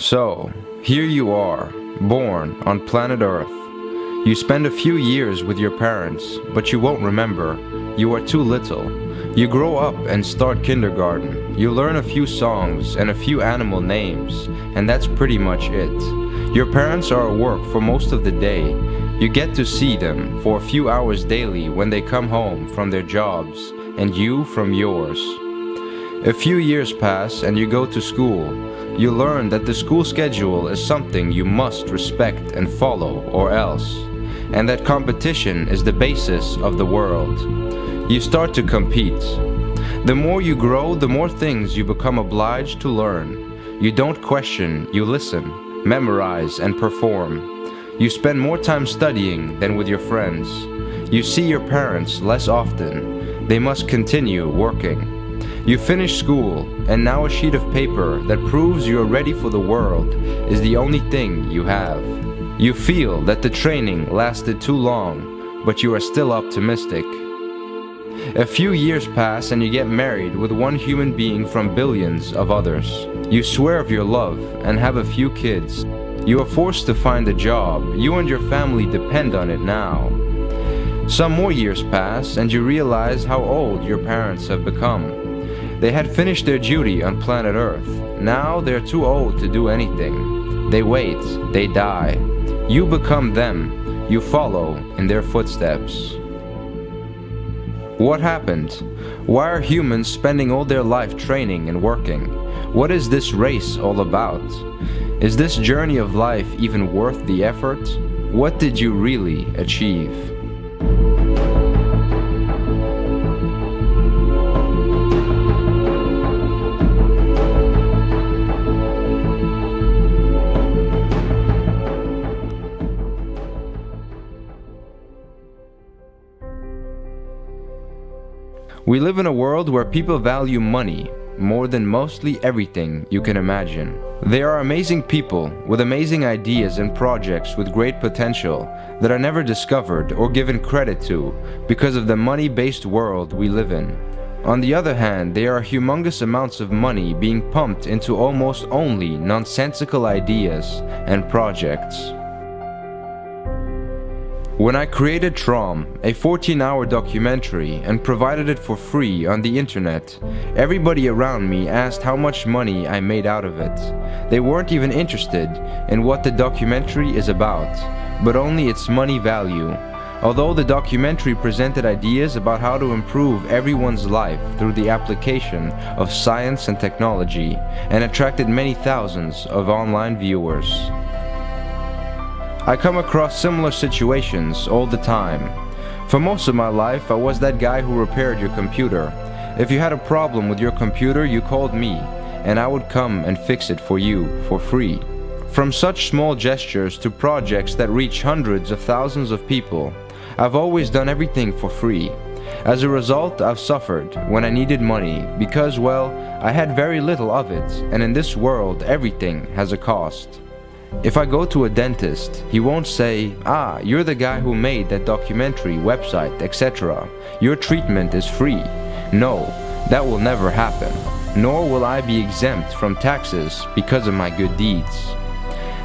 So, here you are, born on planet Earth. You spend a few years with your parents, but you won't remember. You are too little. You grow up and start kindergarten. You learn a few songs and a few animal names, and that's pretty much it. Your parents are at work for most of the day. You get to see them for a few hours daily when they come home from their jobs, and you from yours. A few years pass and you go to school. You learn that the school schedule is something you must respect and follow, or else, and that competition is the basis of the world. You start to compete. The more you grow, the more things you become obliged to learn. You don't question, you listen, memorize, and perform. You spend more time studying than with your friends. You see your parents less often. They must continue working. You finish school, and now a sheet of paper that proves you are ready for the world is the only thing you have. You feel that the training lasted too long, but you are still optimistic. A few years pass and you get married with one human being from billions of others. You swear of your love and have a few kids. You are forced to find a job. You and your family depend on it now. Some more years pass and you realize how old your parents have become. They had finished their duty on planet Earth. Now they're too old to do anything. They wait, they die. You become them. You follow in their footsteps. What happened? Why are humans spending all their life training and working? What is this race all about? Is this journey of life even worth the effort? What did you really achieve? We live in a world where people value money more than mostly everything you can imagine. There are amazing people with amazing ideas and projects with great potential that are never discovered or given credit to because of the money-based world we live in. On the other hand, there are humongous amounts of money being pumped into almost only nonsensical ideas and projects. When I created Trom, a 14-hour documentary, and provided it for free on the internet, everybody around me asked how much money I made out of it. They weren't even interested in what the documentary is about, but only its money value. Although the documentary presented ideas about how to improve everyone's life through the application of science and technology, and attracted many thousands of online viewers. I come across similar situations all the time. For most of my life, I was that guy who repaired your computer. If you had a problem with your computer, you called me, and I would come and fix it for you for free. From such small gestures to projects that reach hundreds of thousands of people, I've always done everything for free. As a result, I've suffered when I needed money because, well, I had very little of it, and in this world, everything has a cost. If I go to a dentist, he won't say, "Ah, you're the guy who made that documentary, website, etc. Your treatment is free." No, that will never happen. Nor will I be exempt from taxes because of my good deeds.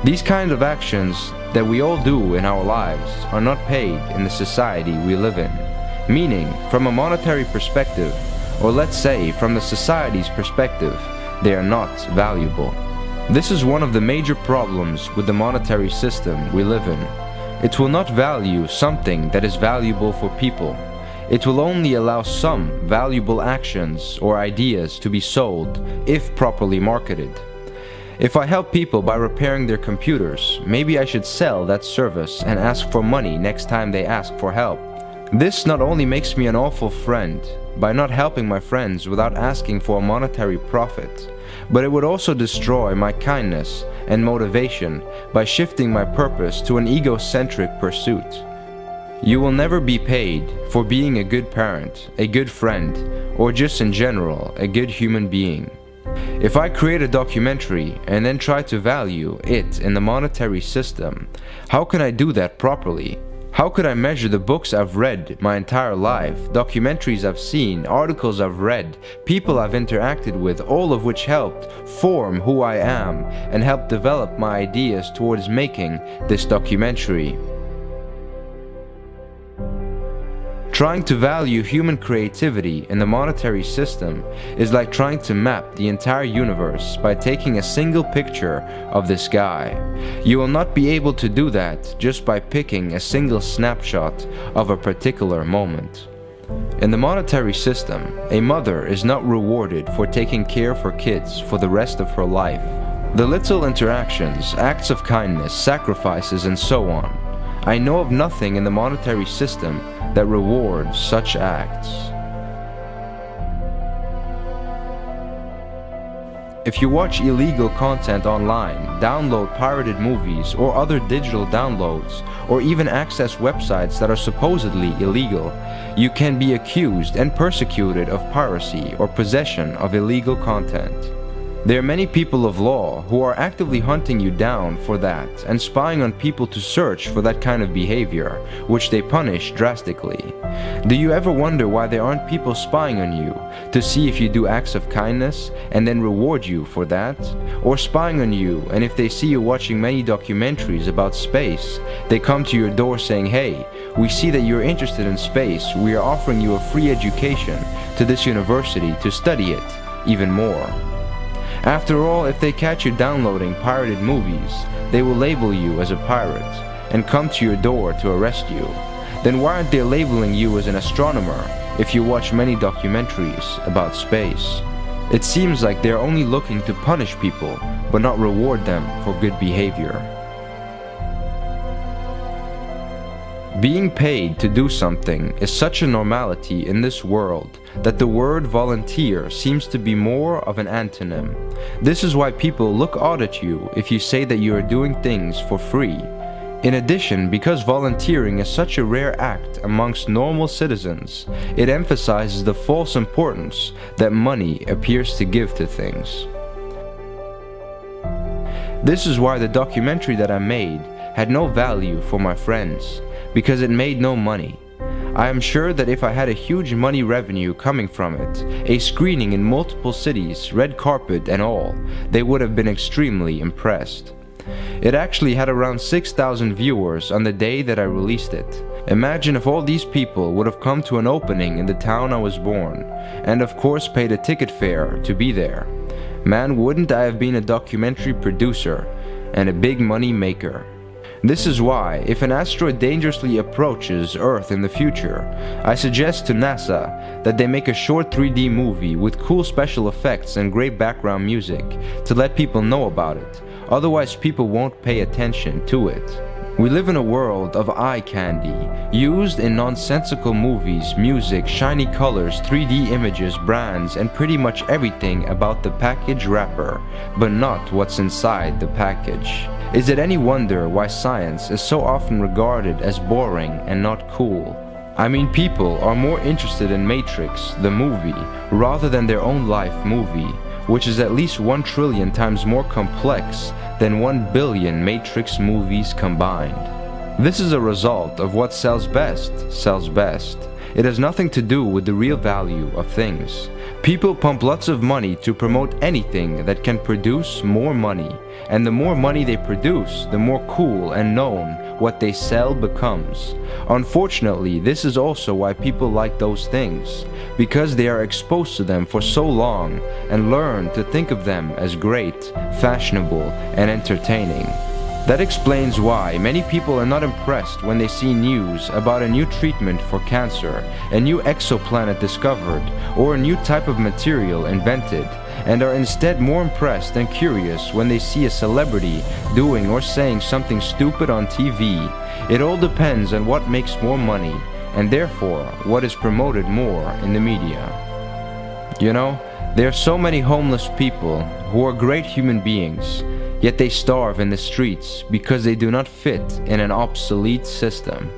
These kind of actions that we all do in our lives are not paid in the society we live in. Meaning, from a monetary perspective, or let's say from the society's perspective, they are not valuable. This is one of the major problems with the monetary system we live in. It will not value something that is valuable for people. It will only allow some valuable actions or ideas to be sold if properly marketed. If I help people by repairing their computers, maybe I should sell that service and ask for money next time they ask for help. This not only makes me an awful friend by not helping my friends without asking for a monetary profit, but it would also destroy my kindness and motivation by shifting my purpose to an egocentric pursuit. You will never be paid for being a good parent, a good friend, or just in general, a good human being. If I create a documentary and then try to value it in the monetary system, how can I do that properly? How could I measure the books I've read my entire life, documentaries I've seen, articles I've read, people I've interacted with, all of which helped form who I am and helped develop my ideas towards making this documentary? Trying to value human creativity in the monetary system is like trying to map the entire universe by taking a single picture of the sky. You will not be able to do that just by picking a single snapshot of a particular moment. In the monetary system, a mother is not rewarded for taking care for kids for the rest of her life. The little interactions, acts of kindness, sacrifices, and so on. I know of nothing in the monetary system that rewards such acts. If you watch illegal content online, download pirated movies or other digital downloads, or even access websites that are supposedly illegal, you can be accused and persecuted of piracy or possession of illegal content. There are many people of law who are actively hunting you down for that and spying on people to search for that kind of behavior, which they punish drastically. Do you ever wonder why there aren't people spying on you to see if you do acts of kindness and then reward you for that? Or spying on you, and if they see you watching many documentaries about space, they come to your door saying, "Hey, we see that you're interested in space. We are offering you a free education to this university to study it even more." After all, if they catch you downloading pirated movies, they will label you as a pirate and come to your door to arrest you. Then why aren't they labeling you as an astronomer if you watch many documentaries about space? It seems like they're only looking to punish people, but not reward them for good behavior. Being paid to do something is such a normality in this world that the word volunteer seems to be more of an antonym. This is why people look odd at you if you say that you are doing things for free. In addition, because volunteering is such a rare act amongst normal citizens, it emphasizes the false importance that money appears to give to things. This is why the documentary that I made had no value for my friends, because it made no money. I am sure that if I had a huge money revenue coming from it, a screening in multiple cities, red carpet and all, they would have been extremely impressed. It actually had around 6,000 viewers on the day that I released it. Imagine if all these people would have come to an opening in the town I was born, and of course paid a ticket fare to be there. Man, wouldn't I have been a documentary producer and a big money maker? This is why, if an asteroid dangerously approaches Earth in the future, I suggest to NASA that they make a short 3D movie with cool special effects and great background music to let people know about it. Otherwise, people won't pay attention to it. We live in a world of eye candy, used in nonsensical movies, music, shiny colors, 3D images, brands, and pretty much everything about the package wrapper, but not what's inside the package. Is it any wonder why science is so often regarded as boring and not cool? I mean, people are more interested in Matrix, the movie, rather than their own life movie, which is at least 1 trillion times more complex than 1 billion Matrix movies combined. This is a result of what sells best. It has nothing to do with the real value of things. People pump lots of money to promote anything that can produce more money, and the more money they produce, the more cool and known what they sell becomes. Unfortunately, this is also why people like those things, because they are exposed to them for so long and learn to think of them as great, fashionable, and entertaining. That explains why many people are not impressed when they see news about a new treatment for cancer, a new exoplanet discovered, or a new type of material invented, and are instead more impressed and curious when they see a celebrity doing or saying something stupid on TV. It all depends on what makes more money, and therefore what is promoted more in the media. You know, there are so many homeless people who are great human beings, yet they starve in the streets because they do not fit in an obsolete system.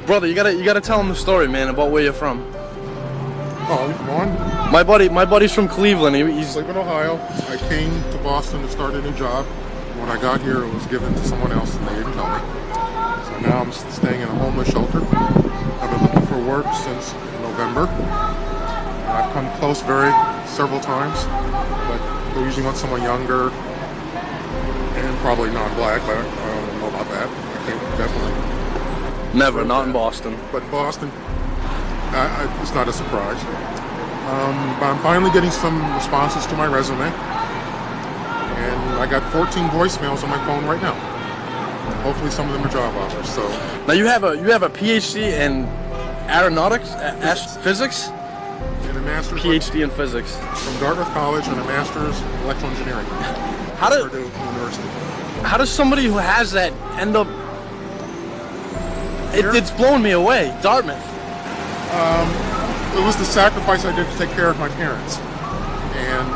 Brother, you gotta tell him the story, man, about where you're from. Oh, you going? My buddy's from Cleveland. I live in Ohio. I came to Boston to start a new job. When I got here, it was given to someone else, and they didn't tell me. So Now I'm staying in a homeless shelter. I've been looking for work since November. I've come close several times, but they usually want someone younger and probably non-black, but I don't know about that. I think definitely. Never, not in Boston. But in Boston, it's not a surprise. But I'm finally getting some responses to my resume, and I got 14 voicemails on my phone right now. Hopefully, some of them are job offers. So Now you have a PhD in aeronautics, physics, and a master's PhD in physics. from Dartmouth College and a master's in electrical engineering How from do Purdue University. how does somebody who has that end up? It's blown me away. Dartmouth. It was the sacrifice I did to take care of my parents. And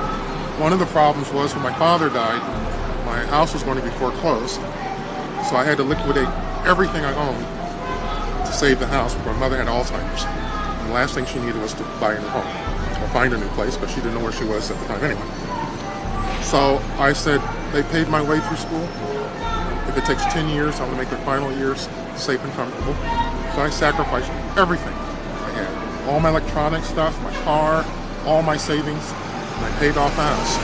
one of the problems was when my father died, my house was going to be foreclosed. So I had to liquidate everything I owned to save the house. My mother had Alzheimer's. And the last thing she needed was to buy a new home or find a new place, but she didn't know where she was at the time anyway. So I said, they paid my way through school. If it takes 10 years, I'm going to make their final years safe and comfortable. So I sacrificed everything I had. All my electronic stuff, my car, all my savings, and I paid off the house.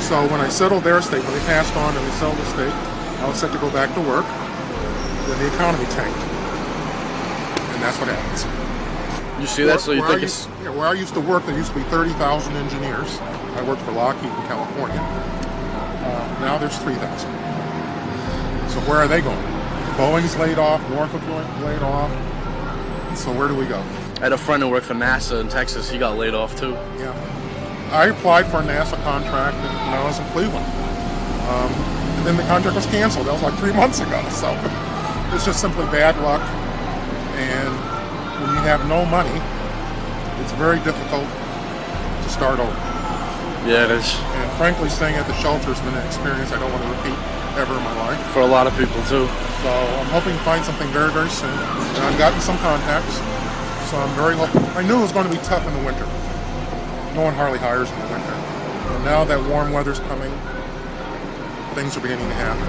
So when I settled their estate, when they passed on and they sold the estate, I was set to go back to work. Then the economy tanked. And that's what happens. You see that? So you think it's where I used to work, there used to be 30,000 engineers. I worked for Lockheed in California. Now there's 3,000. So where are they going? Boeing's laid off, Northrop laid off. So where do we go? I had a friend who worked for NASA in Texas. He got laid off too. Yeah. I applied for a NASA contract when I was in Cleveland. And then the contract was canceled. That was like 3 months ago. So it's just simply bad luck. And when you have no money, it's very difficult to start over. Yeah, it is. And frankly, staying at the shelter has been an experience I don't want to repeat ever in my life. For a lot of people too. So I'm hoping to find something very, very soon. And I've gotten some contacts. So I'm very hopeful. I knew it was going to be tough in the winter. No one hardly hires in the winter. And now that warm weather's coming, things are beginning to happen.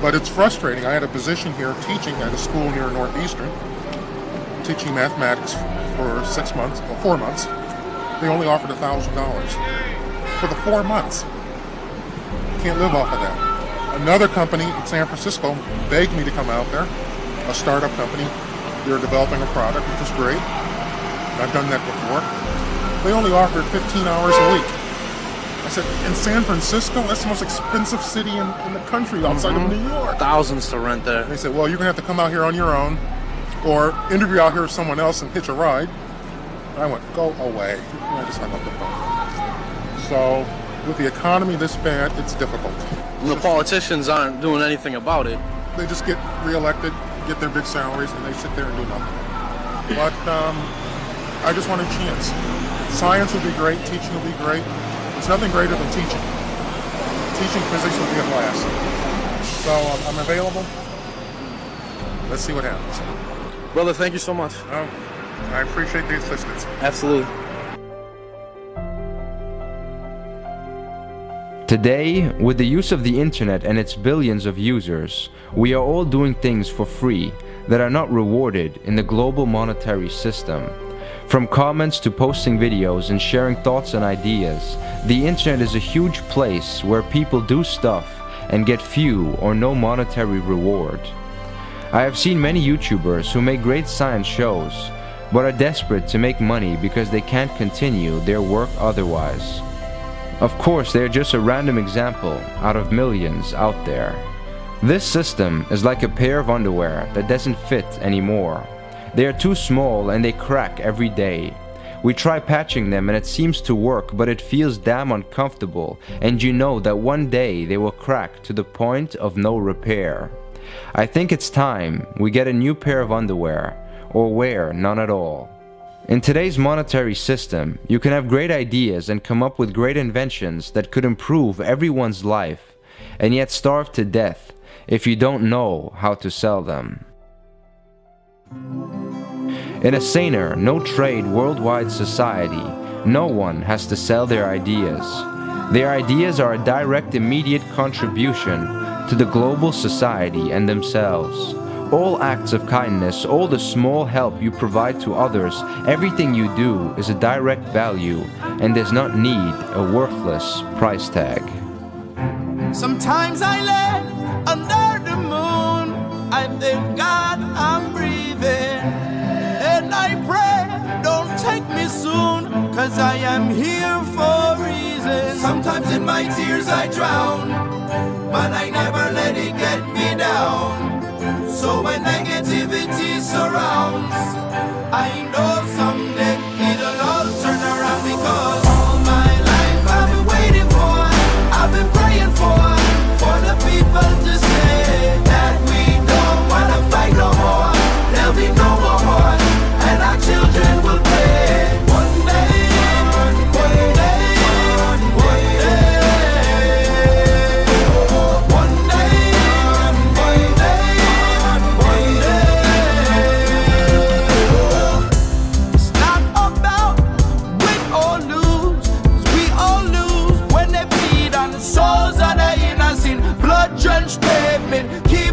But it's frustrating. I had a position here teaching at a school near Northeastern, teaching mathematics for 6 months, or 4 months. They only offered $1,000 for the 4 months. Can't live off of that. Another company in San Francisco begged me to come out there, a startup company. They're developing a product, which is great. I've done that before. They only offered 15 hours a week. I said, in San Francisco? That's the most expensive city in the country outside of New York. Thousands to rent there. They said, well, you're going to have to come out here on your own or interview out here with someone else and hitch a ride. And I went, go away. And I just hung up the phone. So with the economy this bad, it's difficult. And the politicians aren't doing anything about it. They just get reelected, get their big salaries, and they sit there and do nothing. But I just want a chance. Science would be great, teaching would be great. There's nothing greater than teaching. Teaching physics would be a blast. So I'm available. Let's see what happens. Brother, thank you so much. I appreciate the assistance. Absolutely. Today, with the use of the internet and its billions of users, we are all doing things for free that are not rewarded in the global monetary system. From comments to posting videos and sharing thoughts and ideas, the internet is a huge place where people do stuff and get few or no monetary reward. I have seen many YouTubers who make great science shows, but are desperate to make money because they can't continue their work otherwise. Of course, they are just a random example out of millions out there. This system is like a pair of underwear that doesn't fit anymore. They are too small and they crack every day. We try patching them and it seems to work, but it feels damn uncomfortable, and you know that one day they will crack to the point of no repair. I think it's time we get a new pair of underwear, or wear none at all. In today's monetary system, you can have great ideas and come up with great inventions that could improve everyone's life, and yet starve to death if you don't know how to sell them. In a saner, no-trade worldwide society, no one has to sell their ideas. Their ideas are a direct, immediate contribution to the global society and themselves. All acts of kindness, all the small help you provide to others, everything you do is a direct value and does not need a worthless price tag. Sometimes I lay under the moon, I thank God I'm breathing, and I pray don't take me soon, cause I am here for a reason. Sometimes in my tears I drown, but I never let it get me down. So when negativity surrounds, I know someday it'll all turn around, because all my life I've been waiting for, I've been praying for the people to say that we don't wanna fight no more, there'll be no more war, and our children will play. One day, one day, one day, one day, one day, one day. It's not about win or lose, 'cause we all lose when they bleed on the souls of the innocent. Blood-drenched pavement, keep